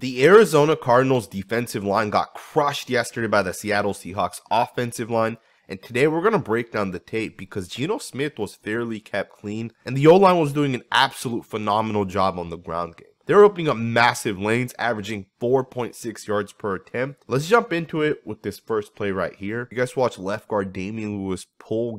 The Arizona Cardinals defensive line got crushed yesterday by the Seattle Seahawks offensive line, and today we're going to break down the tape because Geno Smith was fairly kept clean, and the O-line was doing an absolute phenomenal job on the ground game. They were opening up massive lanes, averaging 4.6 yards per attempt. Let's jump into it with this first play right here. You guys watch left guard Damien Lewis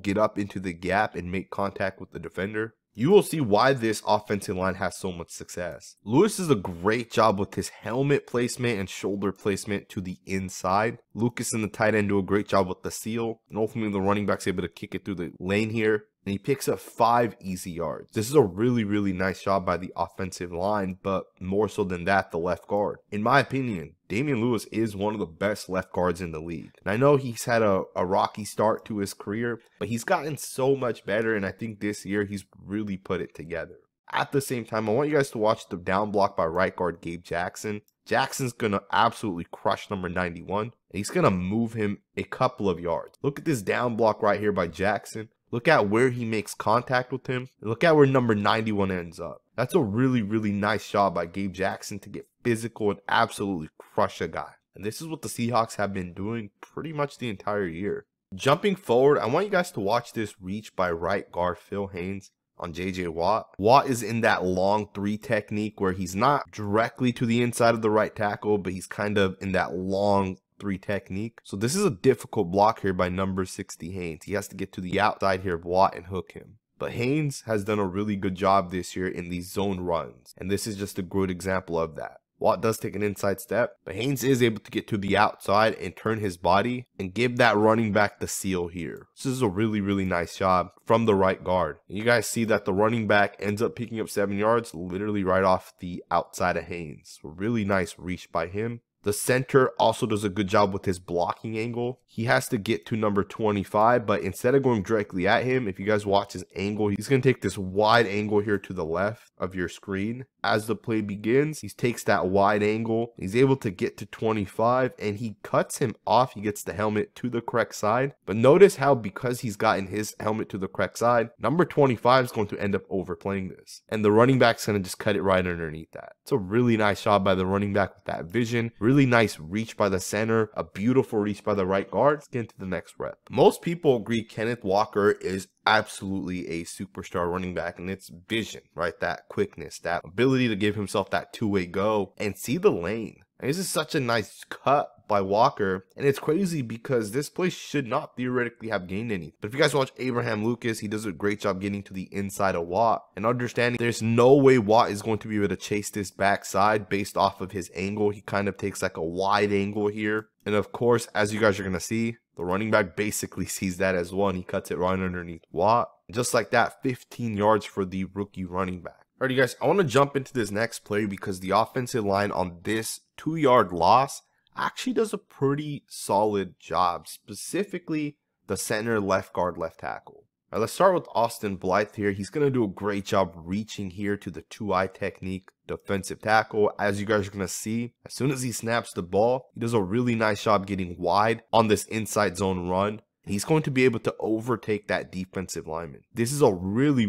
get up into the gap, and make contact with the defender. You will see why this offensive line has so much success. Lewis does a great job with his helmet placement and shoulder placement to the inside. Lucas and the tight end do a great job with the seal, and ultimately the running back's able to kick it through the lane here, and he picks up 5 easy yards. This is a really nice job by the offensive line, but more so than that, the left guard. In my opinion, Damien Lewis is one of the best left guards in the league. And I know he's had a rocky start to his career, but he's gotten so much better, and I think this year he's really put it together. At the same time, I want you guys to watch the down block by right guard Gabe Jackson. Jackson's going to absolutely crush number 91, and he's going to move him a couple of yards. Look at this down block right here by Jackson. Look at where he makes contact with him. And look at where number 91 ends up. That's a really nice job by Gabe Jackson to get physical and absolutely crush a guy. And this is what the Seahawks have been doing pretty much the entire year. Jumping forward, I want you guys to watch this reach by right guard Haynes on JJ Watt. Watt is in that long 3 technique where he's not directly to the inside of the right tackle, but he's kind of in that long 3 technique. So this is a difficult block here by number 60 Haynes. He has to get to the outside here of Watt and hook him. But Haynes has done a really good job this year in these zone runs, and this is just a good example of that. Watt does take an inside step, but Haynes is able to get to the outside and turn his body and give that running back the seal here. This is a really nice job from the right guard. And you guys see that the running back ends up picking up 7 yards literally right off the outside of Haynes. So really nice reach by him. The center also does a good job with his blocking angle. He has to get to number 25, but instead of going directly at him, if you guys watch his angle, he's going to take this wide angle here to the left of your screen. As the play begins, he takes that wide angle. He's able to get to 25, and he cuts him off. He gets the helmet to the correct side. But notice how because he's gotten his helmet to the correct side, number 25 is going to end up overplaying this. And the running back's going to just cut it right underneath that. It's a really nice job by the running back with that vision. Really nice reach by the center. A beautiful reach by the right guard. Let's get into the next rep. Most people agree Kenneth Walker is absolutely a superstar running back, and it's vision, right? That quickness, that ability to give himself that two-way go and see the lane. And this is such a nice cut by Walker, and it's crazy because this play should not theoretically have gained any. But if you guys watch Abraham Lucas, he does a great job getting to the inside of Watt and understanding there's no way Watt is going to be able to chase this backside based off of his angle. He kind of takes like a wide angle here. And of course, as you guys are going to see, the running back basically sees that as well, and he cuts it right underneath Watt. Just like that, 15 yards for the rookie running back. Alrighty guys, I want to jump into this next play because the offensive line on this 2-yard loss actually does a pretty solid job, specifically the center, left guard, left tackle. Alright, let's start with Austin Blythe here. He's going to do a great job reaching here to the 2-eye technique defensive tackle. As you guys are going to see, as soon as he snaps the ball, he does a really nice job getting wide on this inside zone run. He's going to be able to overtake that defensive lineman. This is a really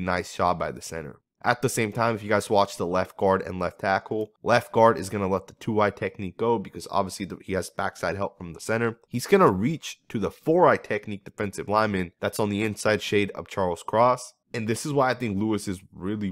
nice job by the center. At the same time, if you guys watch the left guard and left tackle, left guard is going to let the 2-eye technique go because obviously he has backside help from the center. He's going to reach to the 4-eye technique defensive lineman that's on the inside shade of Charles Cross. And this is why I think Lewis is really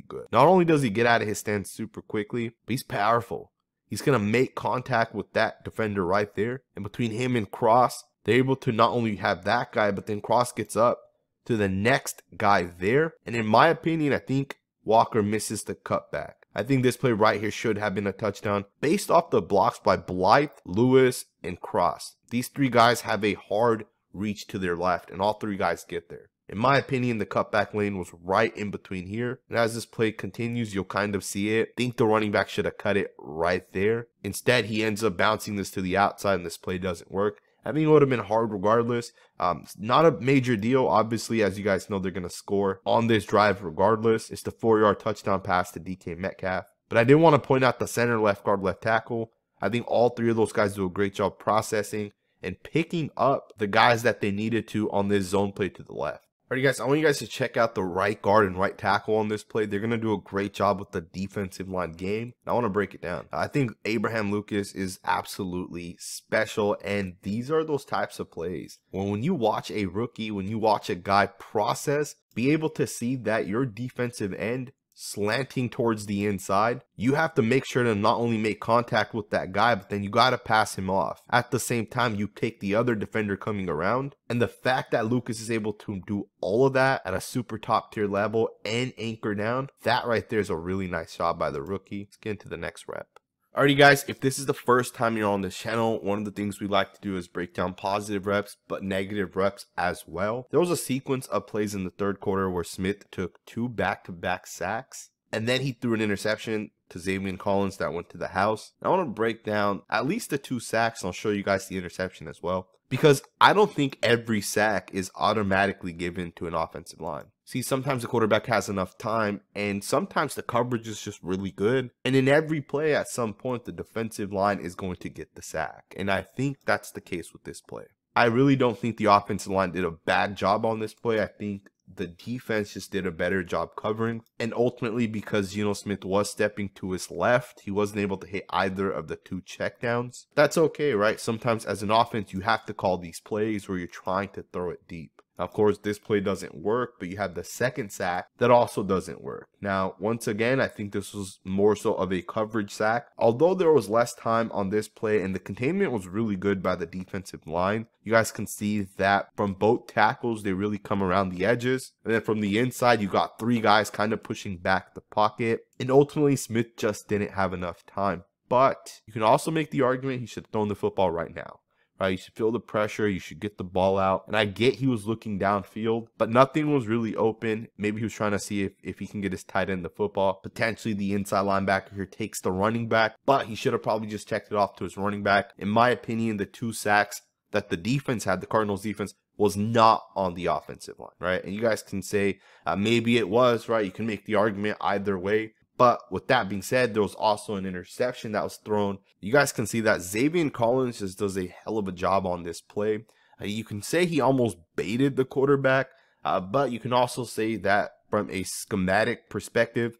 good. Not only does he get out of his stance super quickly, but he's powerful. He's going to make contact with that defender right there. And between him and Cross, they're able to not only have that guy, but then Cross gets up to the next guy there. And in my opinion, I think Walker misses the cutback. I think this play right here should have been a touchdown based off the blocks by Blythe, Lewis, and Cross. These 3 guys have a hard reach to their left, and all 3 guys get there. In my opinion, the cutback lane was right in between here. And as this play continues, you'll kind of see it. I think the running back should have cut it right there. Instead, he ends up bouncing this to the outside, and this play doesn't work. I think it would have been hard regardless. Not a major deal. Obviously, as you guys know, they're going to score on this drive regardless. It's the 4-yard touchdown pass to DK Metcalf. But I did want to point out the center, left guard, left tackle. I think all 3 of those guys do a great job processing and picking up the guys that they needed to on this zone play to the left. Alright guys, I want you guys to check out the right guard and right tackle on this play. They're going to do a great job with the defensive line game. I want to break it down. I think Abraham Lucas is absolutely special, and these are those types of plays. When you watch a rookie, when you watch a guy process, be able to see that your defensive end slanting towards the inside, you have to make sure to not only make contact with that guy, but then you got to pass him off. At the same time, you take the other defender coming around, and the fact that Lucas is able to do all of that at a super top tier level and anchor down, that right there is a really nice job by the rookie. Let's get into the next rep. Alrighty guys, if this is the first time you're on this channel, one of the things we like to do is break down positive reps, but negative reps as well. There was a sequence of plays in the third quarter where Smith took 2 back-to-back sacks, and then he threw an interception to Damien Collins that went to the house. I want to break down at least the 2 sacks, and I'll show you guys the interception as well, because I don't think every sack is automatically given to an offensive line. See, sometimes the quarterback has enough time, and sometimes the coverage is just really good. And in every play, at some point, the defensive line is going to get the sack. And I think that's the case with this play. I really don't think the offensive line did a bad job on this play. I think the defense just did a better job covering. And ultimately, because Geno Smith was stepping to his left, he wasn't able to hit either of the 2 checkdowns. That's okay, right? Sometimes as an offense, you have to call these plays where you're trying to throw it deep. Of course, this play doesn't work, but you have the second sack that also doesn't work. Now, once again, I think this was more so of a coverage sack. Although there was less time on this play and the containment was really good by the defensive line, you guys can see that from both tackles, they really come around the edges. And then from the inside, you got 3 guys kind of pushing back the pocket. And ultimately, Smith just didn't have enough time. But you can also make the argument he should have thrown the football right now. Right, you should feel the pressure, you should get the ball out. And I get he was looking downfield, but nothing was really open. Maybe he was trying to see if he can get his tight end the football. Potentially the inside linebacker here takes the running back, but he should have probably just checked it off to his running back. In my opinion, the 2 sacks that the defense had, the Cardinals defense, was not on the offensive line, right? And you guys can say maybe it was, right? You can make the argument either way. But with that being said, there was also an interception that was thrown. You guys can see that Damien Collins just does a hell of a job on this play. You can say he almost baited the quarterback, but you can also say that from a schematic perspective,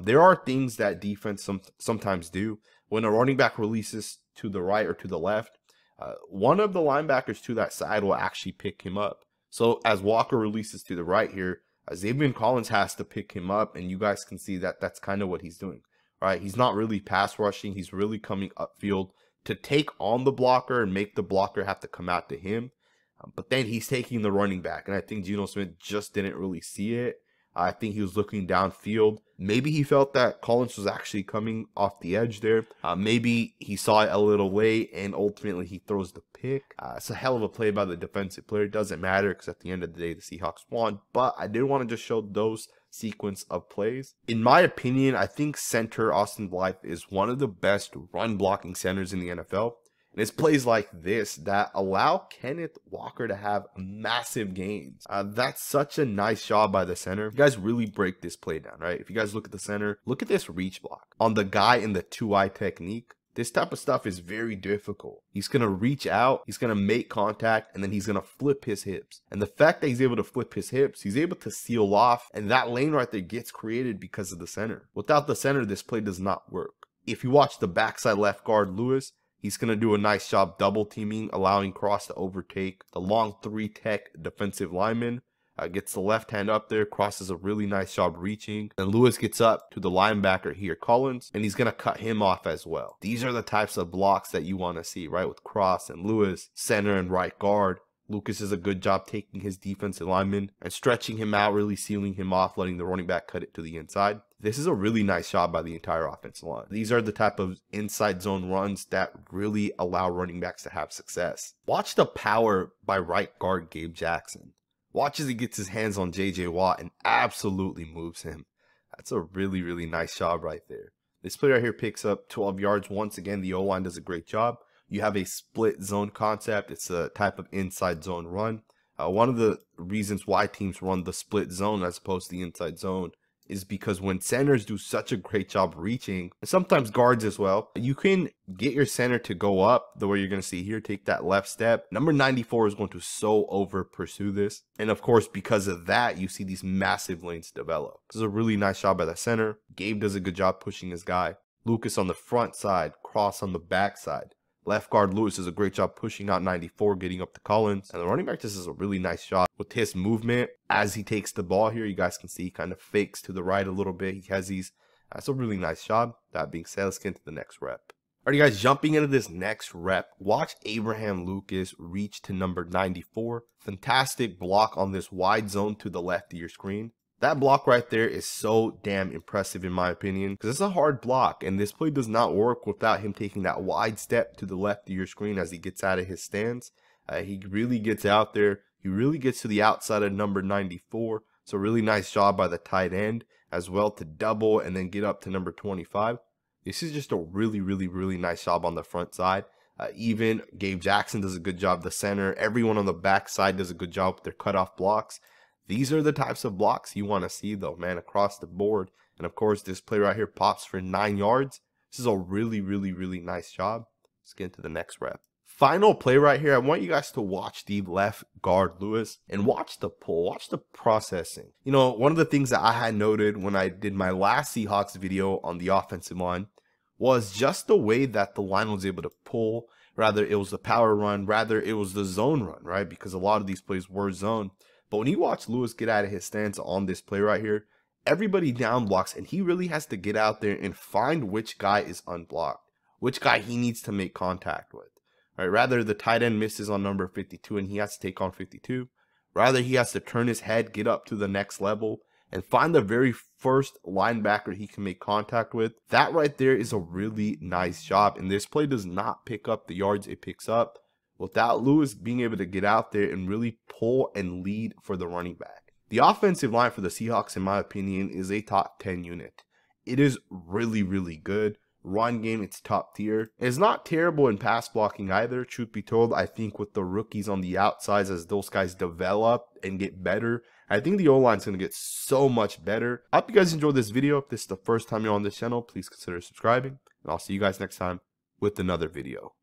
there are things that defense sometimes do. When a running back releases to the right or to the left, one of the linebackers to that side will actually pick him up. So as Walker releases to the right here, Damien Collins has to pick him up, and you guys can see that that's kind of what he's doing. Right? He's not really pass rushing. He's really coming upfield to take on the blocker and make the blocker have to come out to him. But then he's taking the running back, and I think Geno Smith just didn't really see it. I think he was looking downfield. Maybe he felt that Collins was actually coming off the edge there. Maybe he saw it a little late, and ultimately he throws the pick. It's a hell of a play by the defensive player. It doesn't matter because at the end of the day, the Seahawks won. But I did want to just show those sequence of plays. In my opinion, I think center Austin Blythe is one of the best run blocking centers in the NFL. And it's plays like this that allow Kenneth Walker to have massive gains. That's such a nice job by the center. You guys really break this play down, right? If you guys look at the center, look at this reach block. On the guy in the 2-eye technique, this type of stuff is very difficult. He's going to reach out, he's going to make contact, and then he's going to flip his hips. And the fact that he's able to flip his hips, he's able to seal off, and that lane right there gets created because of the center. Without the center, this play does not work. If you watch the backside left guard, Lewis, he's going to do a nice job double teaming, allowing Cross to overtake the long 3-tech defensive lineman. Gets the left hand up there. Cross does a really nice job reaching. And Lewis gets up to the linebacker here, Collins, and he's going to cut him off as well. These are the types of blocks that you want to see, right? With Cross and Lewis, center and right guard. Lucas does a good job taking his defensive lineman and stretching him out, really sealing him off, letting the running back cut it to the inside. This is a really nice job by the entire offensive line. These are the type of inside zone runs that really allow running backs to have success. Watch the power by right guard Gabe Jackson. Watch as he gets his hands on J.J. Watt and absolutely moves him. That's a really, really nice job right there. This play right here picks up 12 yards. Once again, the O-line does a great job. You have a split zone concept. It's a type of inside zone run. One of the reasons why teams run the split zone as opposed to the inside zone is because when centers do such a great job reaching, and sometimes guards as well, you can get your center to go up the way you're going to see here, take that left step. Number 94 is going to so over pursue this. And of course, because of that, you see these massive lanes develop. This is a really nice job by the center. Gabe does a good job pushing his guy. Lucas on the front side, Cross on the back side. Left guard Lewis does a great job pushing out 94, getting up to Collins. And the running back just does a really nice job with his movement as he takes the ball here. You guys can see he kind of fakes to the right a little bit. He has these. That's a really nice job. That being said, let's get into the next rep. Alright guys, jumping into this next rep, watch Abraham Lucas reach to number 94. Fantastic block on this wide zone to the left of your screen. That block right there is so damn impressive in my opinion, because it's a hard block and this play does not work without him taking that wide step to the left of your screen as he gets out of his stance. He really gets out there. He really gets to the outside of number 94. So really nice job by the tight end as well to double and then get up to number 25. This is just a really nice job on the front side. Even Gabe Jackson does a good job. The center, everyone on the back side does a good job with their cutoff blocks. These are the types of blocks you want to see though, man, across the board. And of course, this play right here pops for 9 yards. This is a really nice job. Let's get into the next rep. Final play right here. I want you guys to watch the left guard Lewis and watch the pull, watch the processing. You know, one of the things that I had noted when I did my last Seahawks video on the offensive line was just the way that the line was able to pull. Rather, it was the power run, rather it was the zone run, right? Because a lot of these plays were zone. But when you watch Lewis get out of his stance on this play right here, everybody down blocks and he really has to get out there and find which guy is unblocked, which guy he needs to make contact with. Right? Rather, the tight end misses on number 52 and he has to take on 52. Rather, he has to turn his head, get up to the next level, and find the very first linebacker he can make contact with. That right there is a really nice job. And this play does not pick up the yards it picks up without Lewis being able to get out there and really pull and lead for the running back. The offensive line for the Seahawks, in my opinion, is a top 10 unit. It is really good. Run game, it's top tier. It's not terrible in pass blocking either. Truth be told, I think with the rookies on the outsides, as those guys develop and get better, I think the O-line is going to get so much better. I hope you guys enjoyed this video. If this is the first time you're on this channel, please consider subscribing. And I'll see you guys next time with another video.